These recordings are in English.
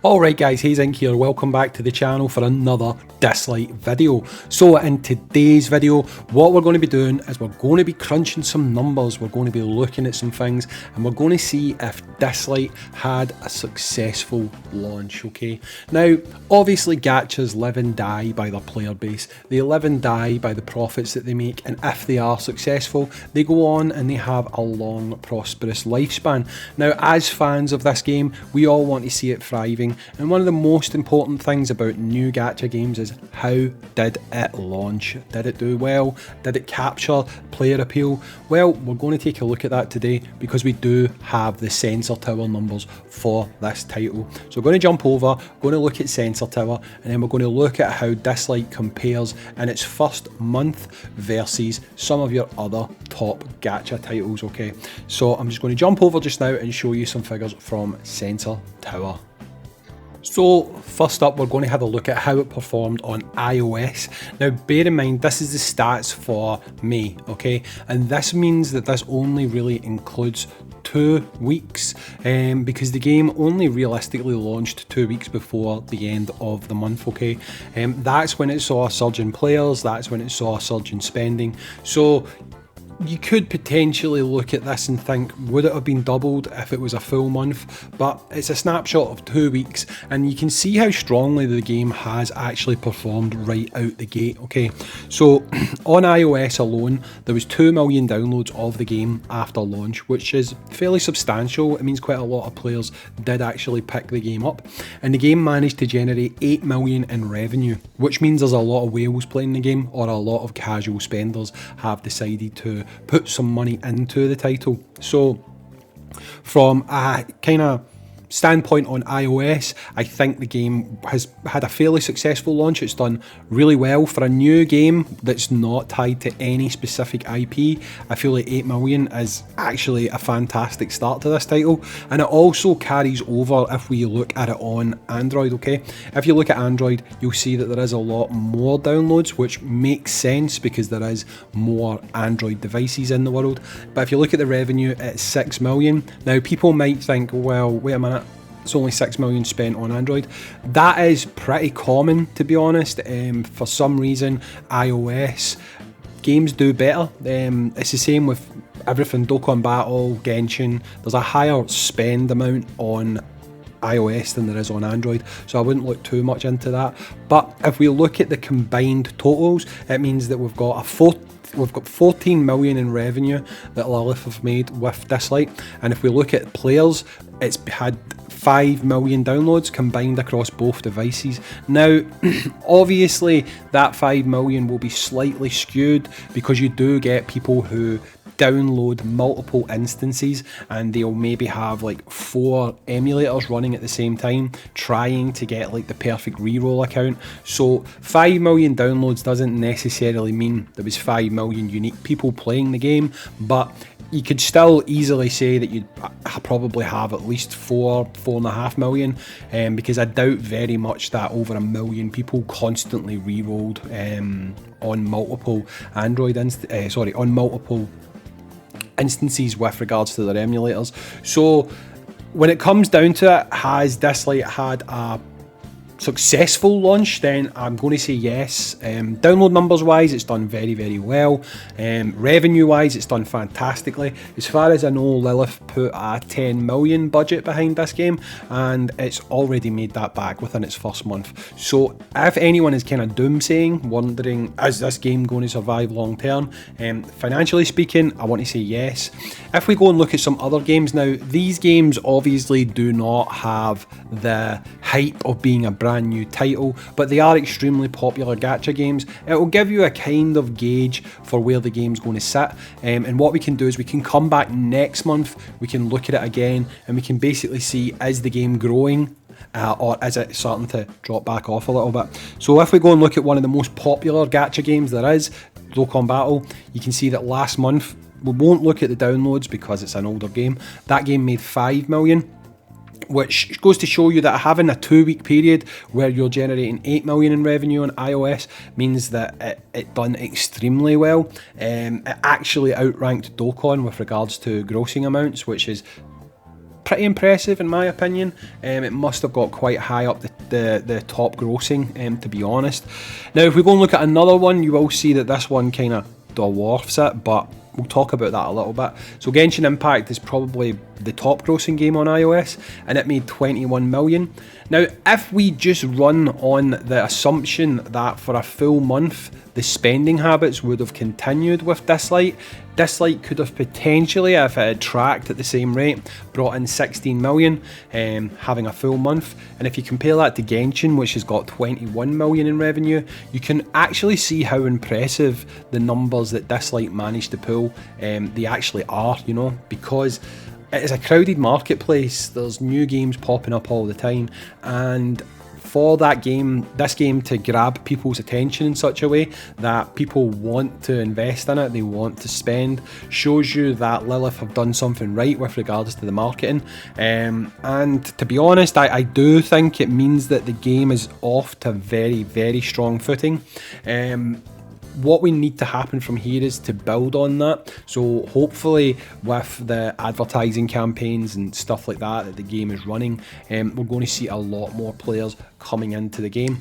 Alright guys, Hayzink here, welcome back to the channel for another Dislyte video. So in today's video, what we're going to be doing is we're going to be crunching some numbers, we're going to be looking at some things, and we're going to see if Dislyte had a successful launch, okay? Now, obviously gachas live and die by their player base, they live and die by the profits that they make, and if they are successful, they go on and they have a long, prosperous lifespan. Now, as fans of this game, we all want to see it thriving. And one of the most important things about new gacha games is how did it launch? Did it do well? Did it capture player appeal? Well, we're going to take a look at that today because we do have the Sensor Tower numbers for this title. So we're going to jump over, going to look at Sensor Tower, and then we're going to look at how Dislyte compares in its first month versus some of your other top gacha titles, okay? So I'm just going to jump over just now and show you some figures from Sensor Tower. So first up, we're going to have a look at how it performed on iOS. Now bear in mind, this is the stats for May, okay? And this means that this only really includes 2 weeks because the game only realistically launched 2 weeks before the end of the month, okay? That's when it saw a surge in players, that's when it saw a surge in spending. So you could potentially look at this and think, would it have been doubled if it was a full month? But it's a snapshot of 2 weeks, and you can see how strongly the game has actually performed right out the gate, okay? So on iOS alone, there was 2 million downloads of the game after launch, which is fairly substantial. It means quite a lot of players did actually pick the game up, and the game managed to generate 8 million in revenue, which means there's a lot of whales playing the game, or a lot of casual spenders have decided to put some money into the title. So from a kind of standpoint on iOS, I think the game has had a fairly successful launch. It's done really well for a new game that's not tied to any specific IP. I feel like 8 million is actually a fantastic start to this title, and it also carries over if we look at it on Android, okay? If you look at Android, you'll see that there is a lot more downloads, which makes sense because there is more Android devices in the world. But if you look at the revenue, it's 6 million. Now people might think, well, wait a minute, it's only 6 million spent on Android. That is pretty common, to be honest. For some reason, iOS games do better. It's the same with everything, Dokkan Battle, Genshin. There's a higher spend amount on iOS than there is on Android, so I wouldn't look too much into that. But if we look at the combined totals, it means that we've got 14 million in revenue that Lilith have made with Dislyte, and if we look at players, it's had 5 million downloads combined across both devices. Now, obviously, that 5 million will be slightly skewed because you do get people who download multiple instances, and they'll maybe have like 4 emulators running at the same time trying to get like the perfect reroll account. So 5 million downloads doesn't necessarily mean there was 5 million unique people playing the game, but you could still easily say that you'd probably have at least 4.5 million, because I doubt very much that over 1 million people constantly re-rolled on multiple instances with regards to their emulators. So when it comes down to it, has Dislyte had a successful launch? Then I'm going to say yes. Download numbers wise, it's done very, very well. Revenue wise, it's done fantastically. As far as I know, Lilith put a 10 million budget behind this game, and it's already made that back within its first month. So if anyone is kind of doomsaying, wondering is this game going to survive long term, financially speaking, I want to say yes. If we go and look at some other games now, these games obviously do not have the hype of being a brand new title, but they are extremely popular gacha games. It will give you a kind of gauge for where the game's going to sit, and what we can do is we can come back next month, we can look at it again, and we can basically see, is the game growing or is it starting to drop back off a little bit. So if we go and look at one of the most popular gacha games there is, Dokkan Battle, you can see that last month, we won't look at the downloads because it's an older game, that game made 5 million, which goes to show you that having a 2-week period where you're generating 8 million in revenue on iOS means that it done extremely well. It actually outranked Dokkan with regards to grossing amounts, which is pretty impressive in my opinion. It must have got quite high up the top grossing, to be honest. Now if we go and look at another one, you will see that this one kind of dwarfs it, but we'll talk about that a little bit. So Genshin Impact is probably the top grossing game on iOS, and it made 21 million. Now if we just run on the assumption that for a full month the spending habits would have continued with Dislyte, Dislyte could have potentially, if it had tracked at the same rate, brought in 16 million, having a full month. And if you compare that to Genshin, which has got 21 million in revenue, you can actually see how impressive the numbers that Dislyte managed to pull, they actually are, you know, because it is a crowded marketplace. There's new games popping up all the time, and for this game to grab people's attention in such a way that people want to invest in it, they want to spend, shows you that Lilith have done something right with regards to the marketing. And to be honest, I do think it means that the game is off to very, very strong footing. What we need to happen from here is to build on that. So hopefully with the advertising campaigns and stuff like that the game is running, we're going to see a lot more players coming into the game.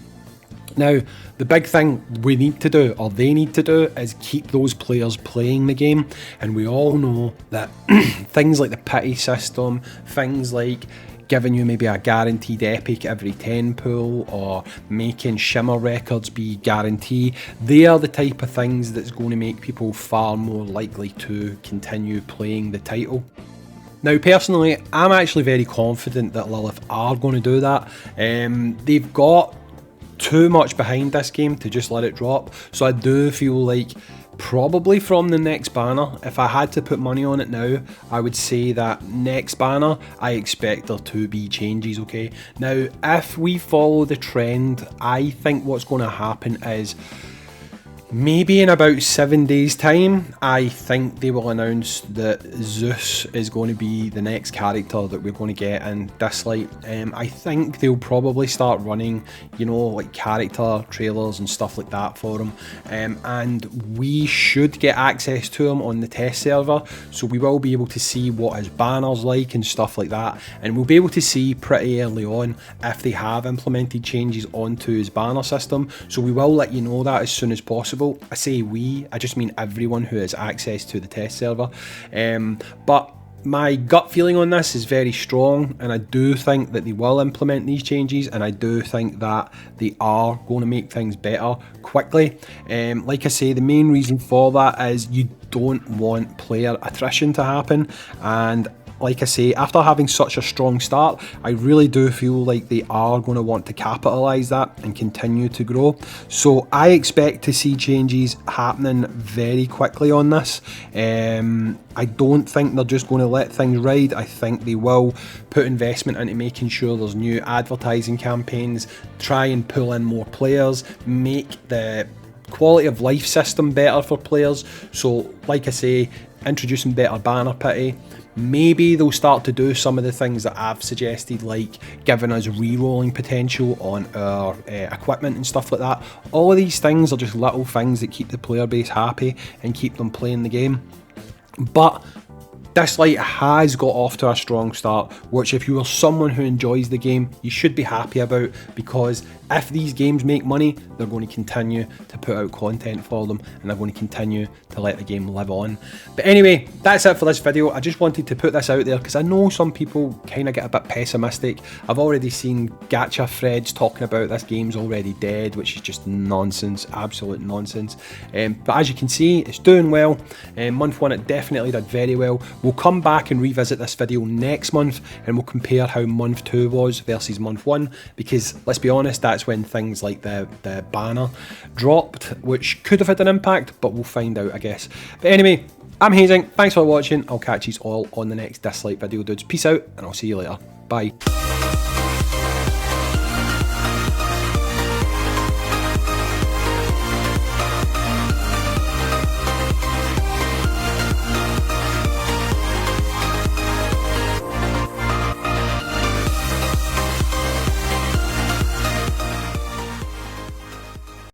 Now, the big thing we need to do, or they need to do, is keep those players playing the game. And we all know that things like the pity system, things like giving you maybe a guaranteed epic every 10 pull, or making shimmer records be guaranteed, they are the type of things that's going to make people far more likely to continue playing the title. Now personally, I'm actually very confident that Lilith are going to do that. They've got too much behind this game to just let it drop, so I do feel like probably from the next banner, if I had to put money on it now, I would say that next banner I expect there to be changes. Okay, now if we follow the trend, I think what's going to happen is maybe in about 7 days time, I think they will announce that Zeus is going to be the next character that we're going to get in Dislyte. I think they'll probably start running, you know, like character trailers and stuff like that for him, and we should get access to him on the test server, so we will be able to see what his banner's like and stuff like that, and we'll be able to see pretty early on if they have implemented changes onto his banner system, so we will let you know that as soon as possible. I say we, I just mean everyone who has access to the test server. But my gut feeling on this is very strong, and I do think that they will implement these changes, and I do think that they are going to make things better quickly. Like I say, the main reason for that is you don't want player attrition to happen, and like I say, after having such a strong start, I really do feel like they are going to want to capitalise that and continue to grow. So I expect to see changes happening very quickly on this. I don't think they're just going to let things ride. I think they will put investment into making sure there's new advertising campaigns, try and pull in more players, make the quality of life system better for players. So like I say, introducing better banner pity. Maybe they'll start to do some of the things that I've suggested, like giving us re-rolling potential on our equipment and stuff like that. All of these things are just little things that keep the player base happy and keep them playing the game. But Dislyte has got off to a strong start, which if you are someone who enjoys the game, you should be happy about, because if these games make money, they're going to continue to put out content for them, and they're going to continue to let the game live on. But anyway, that's it for this video. I just wanted to put this out there because I know some people kind of get a bit pessimistic. I've already seen gacha threads talking about this game's already dead, which is just nonsense, absolute nonsense. But as you can see, it's doing well. Month 1 it definitely did very well. We'll come back and revisit this video next month, and we'll compare how month 2 was versus month 1, because let's be honest, that's when things like the banner dropped, which could have had an impact, but we'll find out, I guess. But anyway, I'm Hayzink, thanks for watching. I'll catch you all on the next Dislyte video, dudes. Peace out, and I'll see you later. Bye.